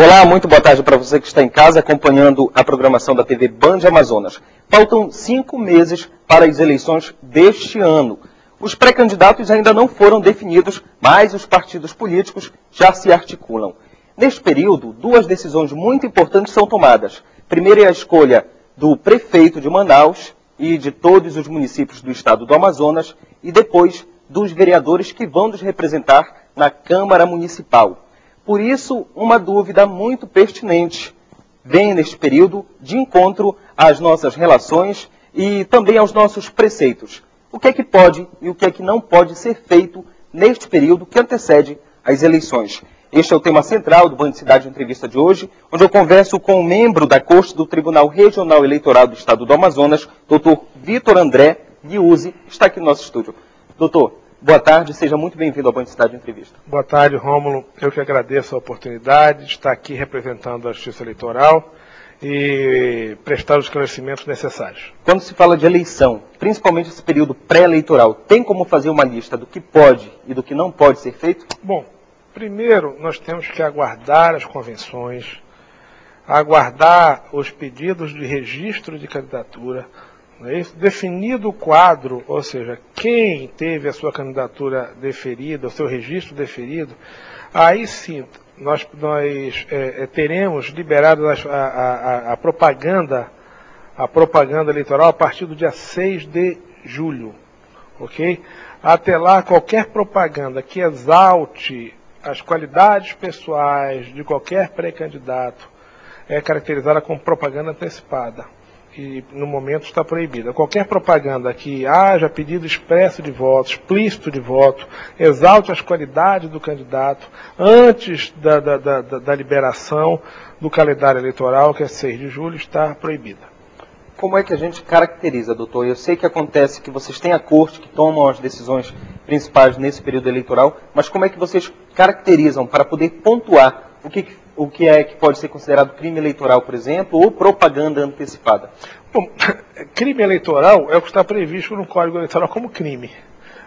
Olá, muito boa tarde para você que está em casa acompanhando a programação da TV Band Amazonas. Faltam 5 meses para as eleições deste ano. Os pré-candidatos ainda não foram definidos, mas os partidos políticos já se articulam. Neste período, 2 decisões muito importantes são tomadas. Primeiro é a escolha do prefeito de Manaus e de todos os municípios do estado do Amazonas, e depois dos vereadores que vão nos representar na Câmara Municipal. Por isso, uma dúvida muito pertinente vem neste período de encontro às nossas relações e também aos nossos preceitos. O que é que pode e o que é que não pode ser feito neste período que antecede as eleições? Este é o tema central do Band Cidade Entrevista de hoje, onde eu converso com um membro da Corte do Tribunal Regional Eleitoral do Estado do Amazonas, doutor Vitor André Liuzzi, está aqui no nosso estúdio. Doutor, boa tarde, seja muito bem-vindo ao Band Cidade Entrevista. Boa tarde, Rômulo. Eu que agradeço a oportunidade de estar aqui representando a Justiça Eleitoral e prestar os esclarecimentos necessários. Quando se fala de eleição, principalmente esse período pré-eleitoral, tem como fazer uma lista do que pode e do que não pode ser feito? Bom, primeiro nós temos que aguardar as convenções, aguardar os pedidos de registro de candidatura, não é isso? Definido o quadro, ou seja, quem teve a sua candidatura deferida, o seu registro deferido, aí sim nós teremos liberado a propaganda eleitoral a partir do dia 6 de julho, ok? Até lá, qualquer propaganda que exalte as qualidades pessoais de qualquer pré-candidato é caracterizada como propaganda antecipada. E no momento está proibida. Qualquer propaganda que haja pedido expresso de voto, explícito de voto, exalte as qualidades do candidato antes da liberação do calendário eleitoral, que é 6 de julho, está proibida. Como é que a gente caracteriza, doutor? Eu sei que acontece que vocês têm a corte que tomam as decisões principais nesse período eleitoral, mas como é que vocês caracterizam para poder pontuar o que é que pode ser considerado crime eleitoral, por exemplo, ou propaganda antecipada? Bom, crime eleitoral é o que está previsto no Código Eleitoral como crime.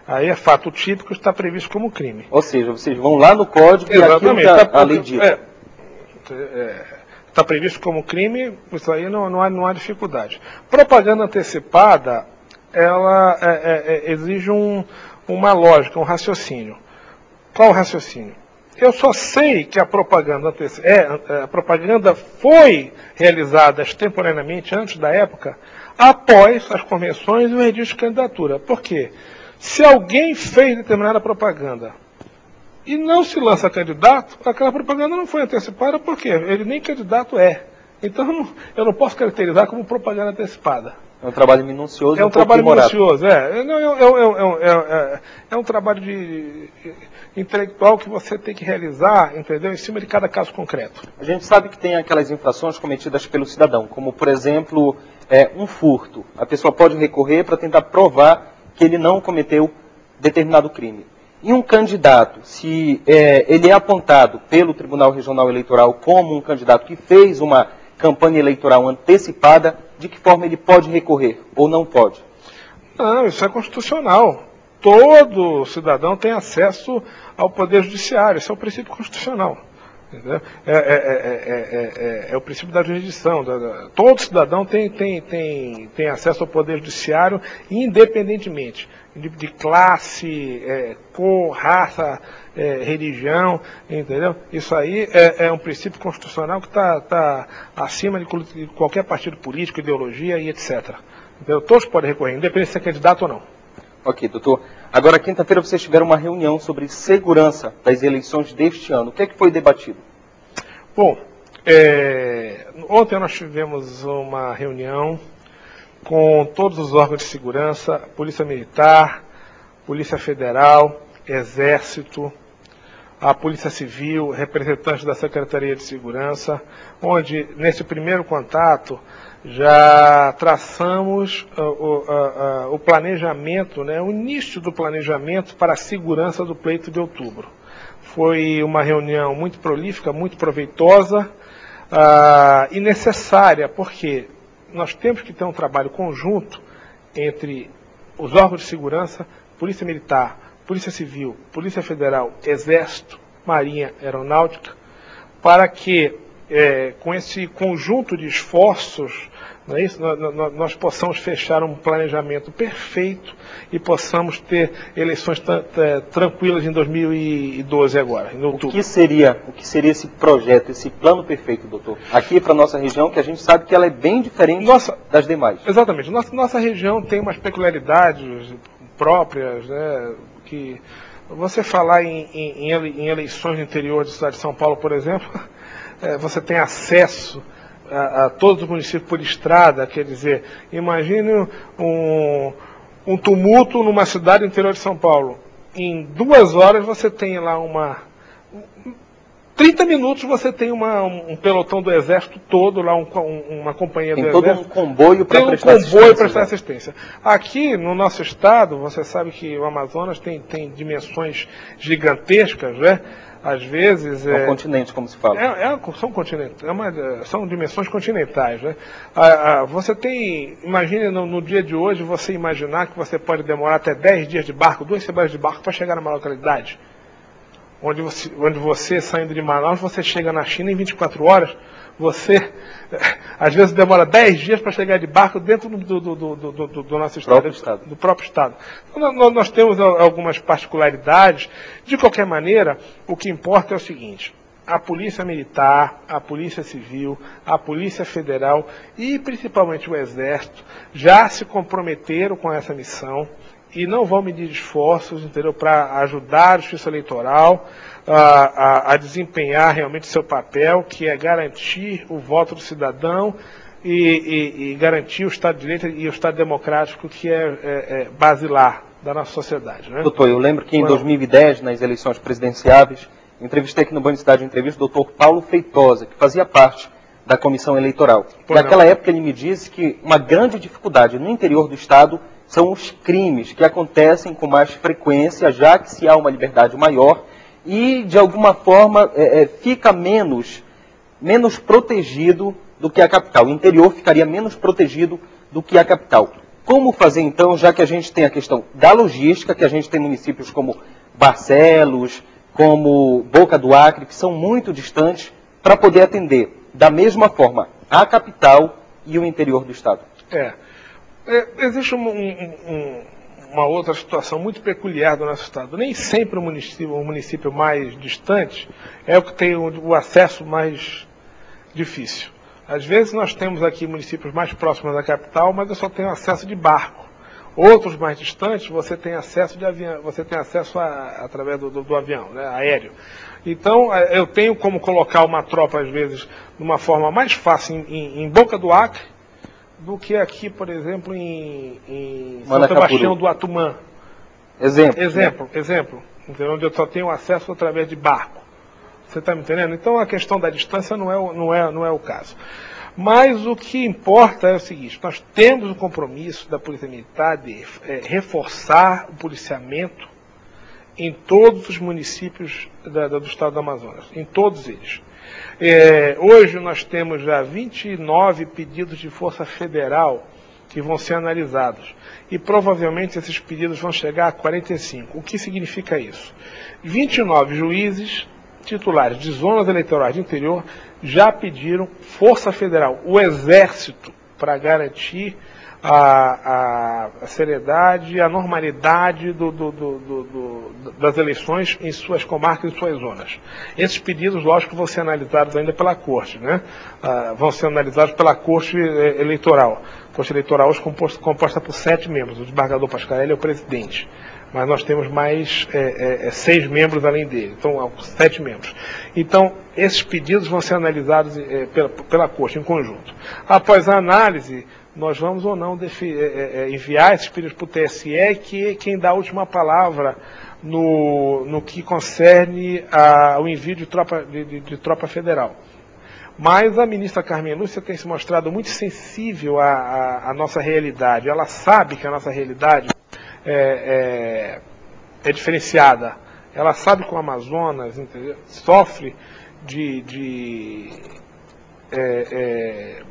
Aí é fato típico, está previsto como crime. Ou seja, vocês vão lá no Código e aquilo que a lei diz. Está previsto como crime, isso aí não há dificuldade. Propaganda antecipada, ela exige uma lógica, um raciocínio. Qual o raciocínio? Eu só sei que a propaganda foi realizada extemporaneamente antes da época, após as convenções e o registro de candidatura. Por quê? Se alguém fez determinada propaganda e não se lança candidato, aquela propaganda não foi antecipada, por quê? Ele nem candidato é. Então eu não posso caracterizar como propaganda antecipada. É um trabalho minucioso. É um trabalho minucioso, é um trabalho intelectual que você tem que realizar, entendeu? Em cima de cada caso concreto. A gente sabe que tem aquelas infrações cometidas pelo cidadão, como, por exemplo, um furto. A pessoa pode recorrer para tentar provar que ele não cometeu determinado crime. E um candidato, se ele é apontado pelo Tribunal Regional Eleitoral como um candidato que fez uma campanha eleitoral antecipada, de que forma ele pode recorrer ou não pode? Não, isso é constitucional. Todo cidadão tem acesso ao Poder Judiciário, isso é o princípio constitucional. Entendeu? É o princípio da jurisdição. Todo cidadão tem acesso ao Poder Judiciário independentemente de classe, cor, raça, religião, entendeu? Isso aí é um princípio constitucional que está acima de qualquer partido político, ideologia e etc. Entendeu? Todos podem recorrer, independente de ser candidato ou não. Ok, doutor. Agora, quinta-feira, vocês tiveram uma reunião sobre segurança das eleições deste ano. O que é que foi debatido? Bom, ontem nós tivemos uma reunião com todos os órgãos de segurança, Polícia Militar, Polícia Federal, Exército, a Polícia Civil, representantes da Secretaria de Segurança, onde, nesse primeiro contato, já traçamos o planejamento, o início do planejamento para a segurança do pleito de outubro. Foi uma reunião muito prolífica, muito proveitosa e necessária, porque nós temos que ter um trabalho conjunto entre os órgãos de segurança, Polícia Militar, Polícia Civil, Polícia Federal, Exército, Marinha, Aeronáutica, para que, com esse conjunto de esforços, não é isso? Nós possamos fechar um planejamento perfeito e possamos ter eleições tranquilas em 2012 agora, em outubro. O que seria esse projeto, esse plano perfeito, doutor? Aqui para a nossa região, que a gente sabe que ela é bem diferente das demais. Exatamente. Nossa região tem umas peculiaridades próprias, né, que você falar em eleições no interior do estado de São Paulo, por exemplo, você tem acesso a todos os municípios por estrada, quer dizer, imagine um tumulto numa cidade do interior de São Paulo. Em 2 horas você tem lá 30 minutos você tem um pelotão do Exército todo, lá uma companhia do Exército. Tem todo um comboio para prestar assistência. Aqui no nosso estado, você sabe que o Amazonas tem dimensões gigantescas, né? Às vezes... É um continente, como se fala. São dimensões continentais, né? Você tem... Imagine no dia de hoje, você imaginar que você pode demorar até 10 dias de barco, 2 semanas de barco para chegar numa localidade. Onde você, saindo de Manaus, você chega na China em 24 horas. Você, às vezes, demora 10 dias para chegar de barco dentro do nosso estado, do próprio estado. Então, nós temos algumas particularidades. De qualquer maneira, o que importa é o seguinte: a Polícia Militar, a Polícia Civil, a Polícia Federal e, principalmente, o Exército já se comprometeram com essa missão e não vão medir esforços, entendeu, para ajudar o Justiça Eleitoral a desempenhar realmente seu papel, que é garantir o voto do cidadão e garantir o Estado de Direito e o Estado democrático, que é basilar da nossa sociedade, né? Doutor, eu lembro que em 2010, nas eleições presidenciáveis, entrevistei aqui no Banho de Cidade de Entrevista o doutor Paulo Feitosa, que fazia parte da comissão eleitoral. Naquela época ele me disse que uma grande dificuldade no interior do Estado são os crimes que acontecem com mais frequência, já que se há uma liberdade maior e, de alguma forma, fica menos protegido do que a capital. O interior ficaria menos protegido do que a capital. Como fazer, então, já que a gente tem a questão da logística, que a gente tem municípios como Barcelos, como Boca do Acre, que são muito distantes, para poder atender da mesma forma a capital e o interior do Estado? Existe uma outra situação muito peculiar do nosso estado. Nem sempre o município mais distante é o que tem o acesso mais difícil. Às vezes nós temos aqui municípios mais próximos da capital, mas eu só tenho acesso de barco. Outros mais distantes, você tem acesso de avião, através do avião, né, aéreo. Então, eu tenho como colocar uma tropa, às vezes, de uma forma mais fácil em Boca do Acre, do que aqui, por exemplo, em São Sebastião do Atumã. Exemplo. Onde eu só tenho acesso através de barco. Você está me entendendo? Então a questão da distância não é o caso. Mas o que importa é o seguinte: nós temos o compromisso da Polícia Militar de reforçar o policiamento em todos os municípios do estado do Amazonas, em todos eles. Hoje nós temos já 29 pedidos de Força Federal que vão ser analisados. E provavelmente esses pedidos vão chegar a 45. O que significa isso? 29 juízes titulares de zonas eleitorais de interior já pediram Força Federal, o Exército, para garantir a seriedade e a normalidade das eleições em suas comarcas e suas zonas. Esses pedidos, lógico, vão ser analisados ainda pela Corte, né? Vão ser analisados pela Corte Eleitoral. A Corte Eleitoral hoje composta por 7 membros. O desembargador Pascarelli é o presidente. Mas nós temos mais 6 membros além dele. Então, 7 membros. Então, esses pedidos vão ser analisados pela Corte em conjunto. Após a análise, nós vamos ou não enviar esses pedidos para o TSE, que é quem dá a última palavra no que concerne ao envio de tropa federal. Mas a ministra Carmen Lúcia tem se mostrado muito sensível à nossa realidade. Ela sabe que a nossa realidade é diferenciada. Ela sabe que o Amazonas, entendeu, sofre de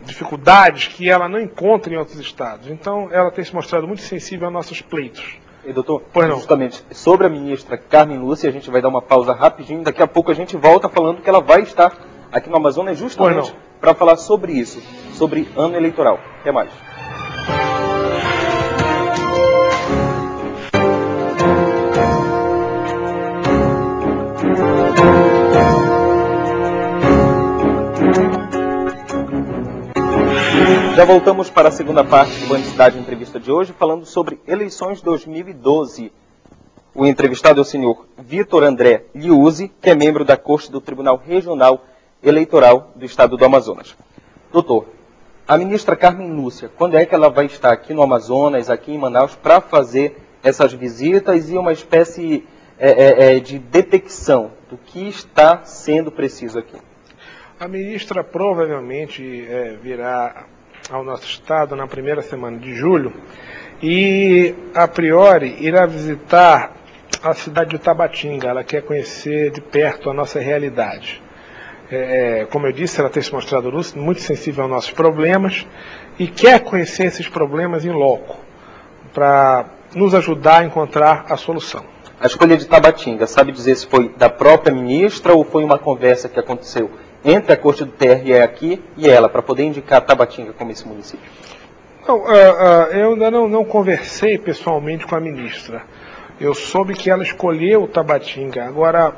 dificuldades que ela não encontra em outros estados. Então, ela tem se mostrado muito sensível a nossos pleitos. E, doutor, Pois não. justamente sobre a ministra Carmen Lúcia, a gente vai dar uma pausa rapidinho, daqui a pouco a gente volta falando que ela vai estar aqui no Amazonas justamente para falar sobre isso, sobre ano eleitoral. Até mais. Já voltamos para a segunda parte do Band Cidade Entrevista de hoje, falando sobre eleições 2012. O entrevistado é o senhor Vitor André Liuzzi, que é membro da Corte do Tribunal Regional Eleitoral do Estado do Amazonas. Doutor, a ministra Carmen Lúcia, quando é que ela vai estar aqui no Amazonas, aqui em Manaus, para fazer essas visitas e uma espécie de detecção do que está sendo preciso aqui? A ministra provavelmente virá ao nosso estado na primeira semana de julho e, a priori, irá visitar a cidade de Tabatinga. Ela quer conhecer de perto a nossa realidade. Como eu disse, ela tem se mostrado muito sensível aos nossos problemas e quer conhecer esses problemas em loco, para nos ajudar a encontrar a solução. A escolha de Tabatinga, sabe dizer se foi da própria ministra ou foi uma conversa que aconteceu entre a Corte do TRE aqui e ela, para poder indicar Tabatinga como esse município? Não, eu ainda não conversei pessoalmente com a ministra. Eu soube que ela escolheu Tabatinga. Agora,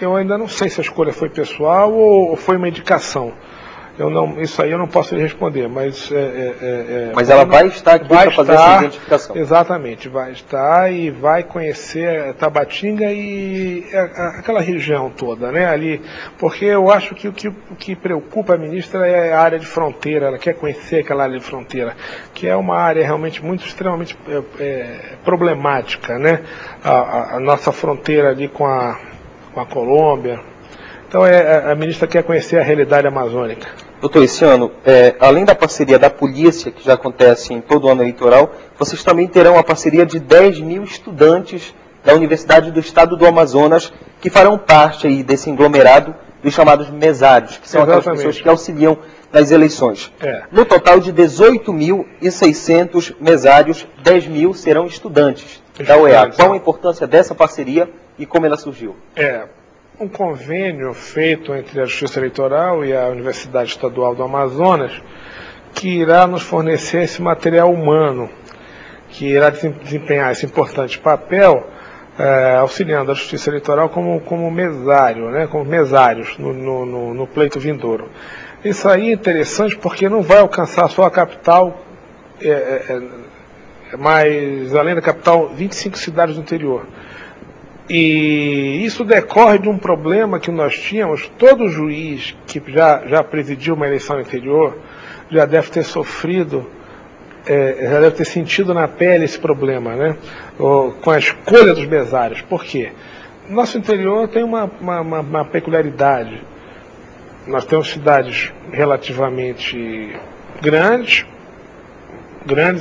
eu ainda não sei se a escolha foi pessoal ou foi uma indicação. Isso aí eu não posso lhe responder, mas... Mas ela vai estar aqui para fazer essa identificação. Exatamente, vai estar e vai conhecer Tabatinga e aquela região toda, né, ali, porque eu acho que o que preocupa a ministra é a área de fronteira. Ela quer conhecer aquela área de fronteira, que é uma área realmente extremamente problemática, né, a nossa fronteira ali com a Colômbia. Então a ministra quer conhecer a realidade amazônica. Doutor, esse ano, além da parceria da polícia, que já acontece em todo o ano eleitoral, vocês também terão a parceria de 10 mil estudantes da Universidade do Estado do Amazonas, que farão parte aí desse aglomerado dos chamados mesários, que são aquelas pessoas que auxiliam nas eleições. No total de 18.600 mesários, 10 mil serão estudantes da UEA. Qual a importância dessa parceria e como ela surgiu? Um convênio feito entre a Justiça Eleitoral e a Universidade Estadual do Amazonas, que irá nos fornecer esse material humano, que irá desempenhar esse importante papel, auxiliando a Justiça Eleitoral como mesário, né, como mesários no pleito vindouro. Isso aí é interessante porque não vai alcançar só a capital, mas além da capital, 25 cidades do interior. E isso decorre de um problema que nós tínhamos. Todo juiz que já presidiu uma eleição anterior já deve ter sofrido, já deve ter sentido na pele esse problema, né? Com a escolha dos mesários. Por quê? Nosso interior tem uma peculiaridade. Nós temos cidades relativamente grandes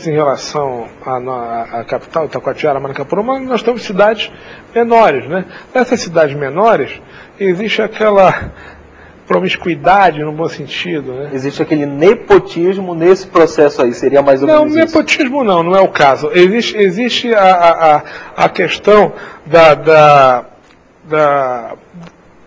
em relação à capital, Itacoatiara, Manacaporuma, mas nós temos cidades menores, né? Nessas cidades menores existe aquela promiscuidade, no bom sentido, né? Existe aquele nepotismo nesse processo aí, seria mais ou menos isso? Não, nepotismo não é o caso. Existe a questão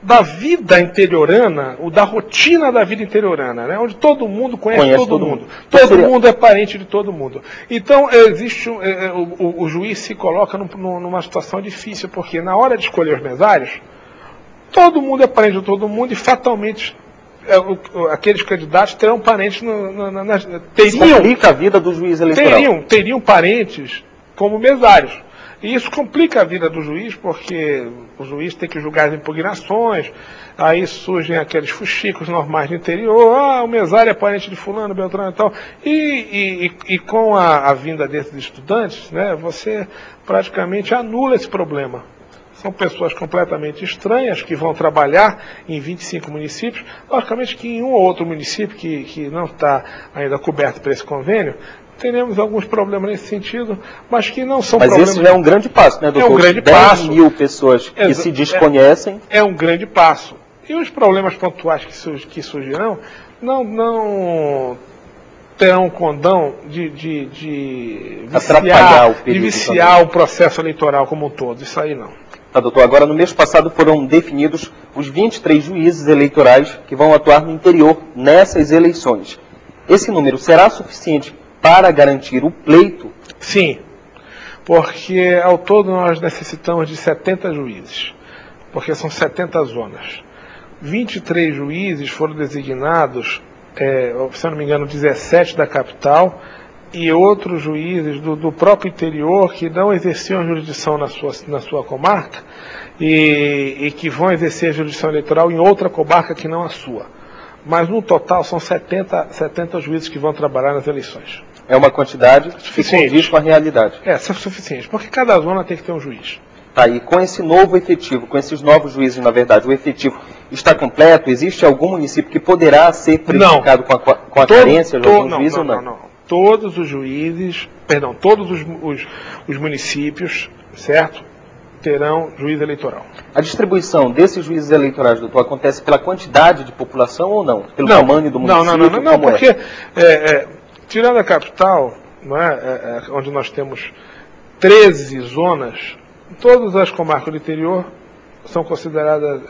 da vida interiorana, da rotina da vida interiorana, né? Onde todo mundo conhece todo mundo. Todo mundo é parente de todo mundo. Então, existe o juiz se coloca numa situação difícil, porque na hora de escolher os mesários, todo mundo é parente de todo mundo e fatalmente aqueles candidatos terão parentes complica a vida do juiz eleitoral. Teriam parentes como mesários. E isso complica a vida do juiz, porque o juiz tem que julgar as impugnações, aí surgem aqueles fuxicos normais do interior, o mesário é parente de fulano, beltrano e tal. E com a vinda desses estudantes, né, você praticamente anula esse problema. São pessoas completamente estranhas que vão trabalhar em 25 municípios. Logicamente que em um ou outro município que não está ainda coberto por esse convênio, teremos alguns problemas nesse sentido, mas que não são problemas... Mas esse já é um grande passo, né, doutor? É um grande passo. 10 mil pessoas que se desconhecem. É um grande passo. E os problemas pontuais que surgirão, não terão um condão de viciar o processo eleitoral como um todo. Isso aí não. Tá, doutor. Agora, no mês passado foram definidos os 23 juízes eleitorais que vão atuar no interior nessas eleições. Esse número será suficiente para garantir o pleito? Sim, porque ao todo nós necessitamos de 70 juízes, porque são 70 zonas. 23 juízes foram designados, se eu não me engano, 17 da capital, e outros juízes do próprio interior que não exerciam jurisdição na sua comarca e que vão exercer a jurisdição eleitoral em outra comarca que não a sua. Mas no total são 70 juízes que vão trabalhar nas eleições. É uma quantidade que condiz com a realidade. É suficiente, porque cada zona tem que ter um juiz. Tá, e com esse novo efetivo, com esses novos juízes, na verdade, o efetivo está completo? Existe algum município que poderá ser prejudicado com a carência de algum juiz ou não? Não. Todos os juízes, todos os municípios, certo, terão juiz eleitoral. A distribuição desses juízes eleitorais, doutor, acontece pela quantidade de população ou não? Pelo tamanho do município? Não, porque tirando a capital, não onde nós temos 13 zonas, todas as comarcas do interior são consideradas,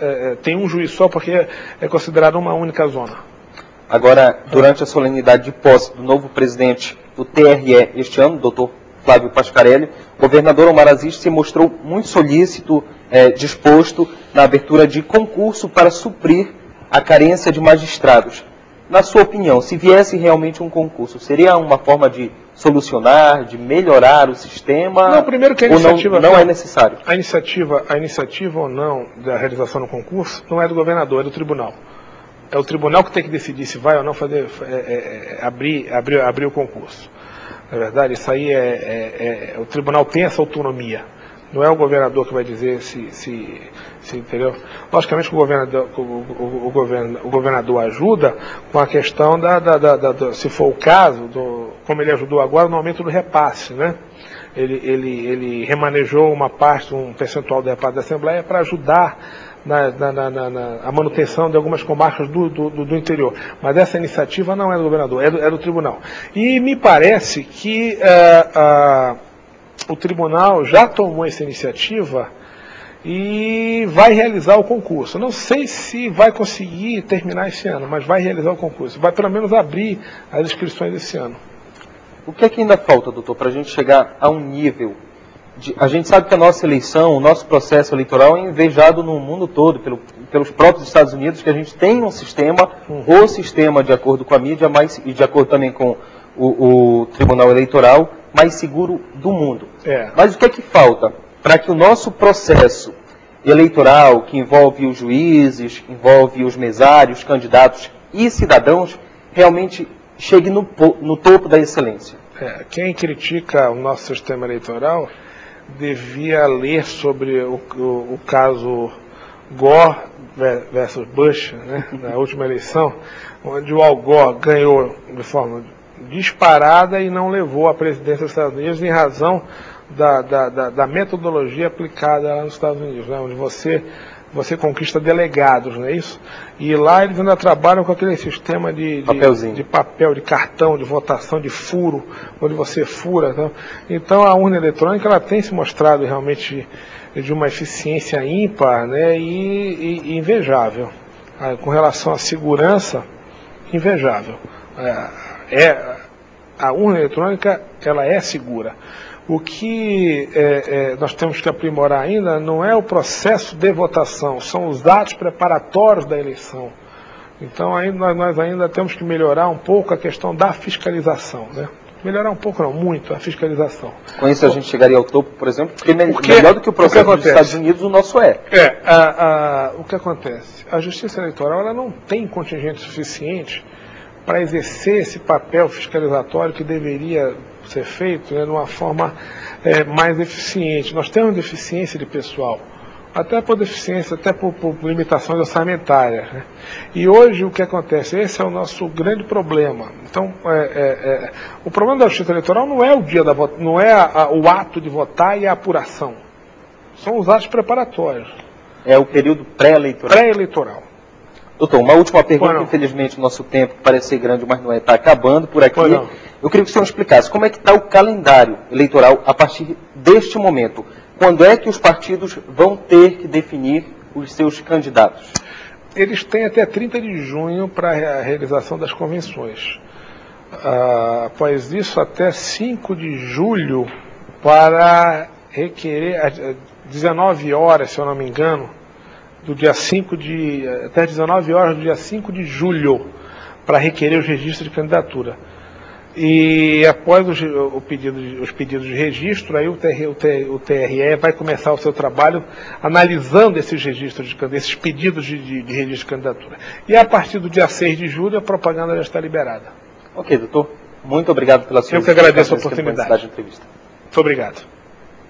tem um juiz só porque é considerada uma única zona. Agora, durante a solenidade de posse do novo presidente do TRE este ano, doutor Flávio Pascarelli, o governador Omar Aziz se mostrou muito solícito, disposto na abertura de concurso para suprir a carência de magistrados. Na sua opinião, se viesse realmente um concurso, seria uma forma de solucionar, de melhorar o sistema? Não, primeiro que a iniciativa ou não é necessário? A iniciativa ou não da realização do concurso não é do governador, é do tribunal. É o tribunal que tem que decidir se vai ou não abrir o concurso. Na verdade, isso aí o tribunal tem essa autonomia. Não é o governador que vai dizer se entendeu? Logicamente que o governador ajuda com a questão se for o caso, como ele ajudou agora, no aumento do repasse, né? Ele remanejou um percentual do repasse da Assembleia para ajudar a manutenção de algumas comarcas do interior. Mas essa iniciativa não é do governador, é do tribunal. E me parece que o tribunal já tomou essa iniciativa e vai realizar o concurso. Não sei se vai conseguir terminar esse ano, mas vai realizar o concurso. Vai pelo menos abrir as inscrições esse ano. O que é que ainda falta, doutor, para a gente chegar a um nível? A gente sabe que a nossa eleição, o nosso processo eleitoral é invejado no mundo todo, pelos próprios Estados Unidos, que a gente tem um sistema, o sistema, de acordo com a mídia, e de acordo também com o Tribunal Eleitoral, mais seguro do mundo. Mas o que é que falta para que o nosso processo eleitoral, que envolve os juízes, envolve os mesários, candidatos e cidadãos, realmente chegue no topo da excelência? Quem critica o nosso sistema eleitoral devia ler sobre o caso Gore versus Bush, né, na última eleição, onde o Al Gore ganhou de forma disparada e não levou a presidência dos Estados Unidos em razão da metodologia aplicada lá nos Estados Unidos, né, onde você conquista delegados, não é isso? E lá eles ainda trabalham com aquele sistema de papel, de cartão, de votação, de furo, onde você fura. Tá? Então a urna eletrônica ela tem se mostrado realmente de uma eficiência ímpar, né, e invejável. Com relação à segurança, invejável. A urna eletrônica ela é segura. O que nós temos que aprimorar ainda não é o processo de votação, são os atos preparatórios da eleição. Então nós ainda temos que melhorar um pouco a questão da fiscalização, né? Melhorar um pouco, não, muito, a fiscalização. Com isso a gente chegaria ao topo, por exemplo, porque melhor do que o processo dos Estados Unidos, o nosso é. O que acontece? A Justiça Eleitoral ela não tem contingente suficiente para exercer esse papel fiscalizatório que deveria ser feito, né, de uma forma mais eficiente. Nós temos deficiência de pessoal, até por deficiência, até por limitações orçamentárias. Né? E hoje o que acontece? Esse é o nosso grande problema. Então, o problema da Justiça Eleitoral não é o dia da votação, não é o ato de votar e a apuração. São os atos preparatórios. É o período pré-eleitoral. Pré-eleitoral. Doutor, uma última pergunta, infelizmente o nosso tempo parece ser grande, mas não é, está acabando por aqui. Eu queria que o senhor explicasse como é que está o calendário eleitoral a partir deste momento. Quando é que os partidos vão ter que definir os seus candidatos? Eles têm até 30 de junho para a realização das convenções. Após isso, até 5 de julho para requerer, às 19 horas, se eu não me engano, do dia 5 até 19 horas do dia 5 de julho, para requerer os registros de candidatura. E após os pedidos de registro, aí o TRE vai começar o seu trabalho analisando esses registros, esses pedidos de registro de candidatura. E a partir do dia 6 de julho, a propaganda já está liberada. Ok, doutor. Muito obrigado pela sua Eu que agradeço a oportunidade. Muito obrigado.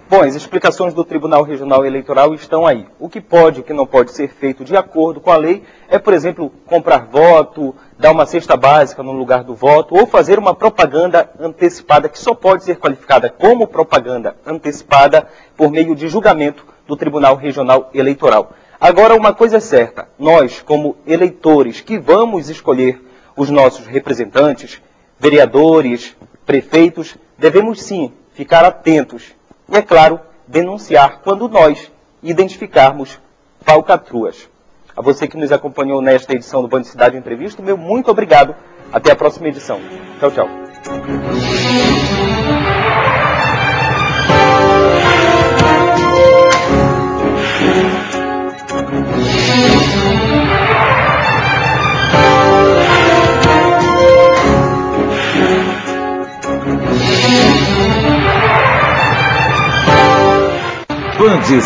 Bom, as explicações do Tribunal Regional Eleitoral estão aí. O que pode e o que não pode ser feito de acordo com a lei é, por exemplo, comprar voto, dar uma cesta básica no lugar do voto ou fazer uma propaganda antecipada que só pode ser qualificada como propaganda antecipada por meio de julgamento do Tribunal Regional Eleitoral. Agora, uma coisa é certa, nós, como eleitores que vamos escolher os nossos representantes, vereadores, prefeitos, devemos sim ficar atentos e, é claro, denunciar quando nós identificarmos falcatruas. A você que nos acompanhou nesta edição do Band Cidade Entrevista, meu muito obrigado. Até a próxima edição. Tchau, tchau.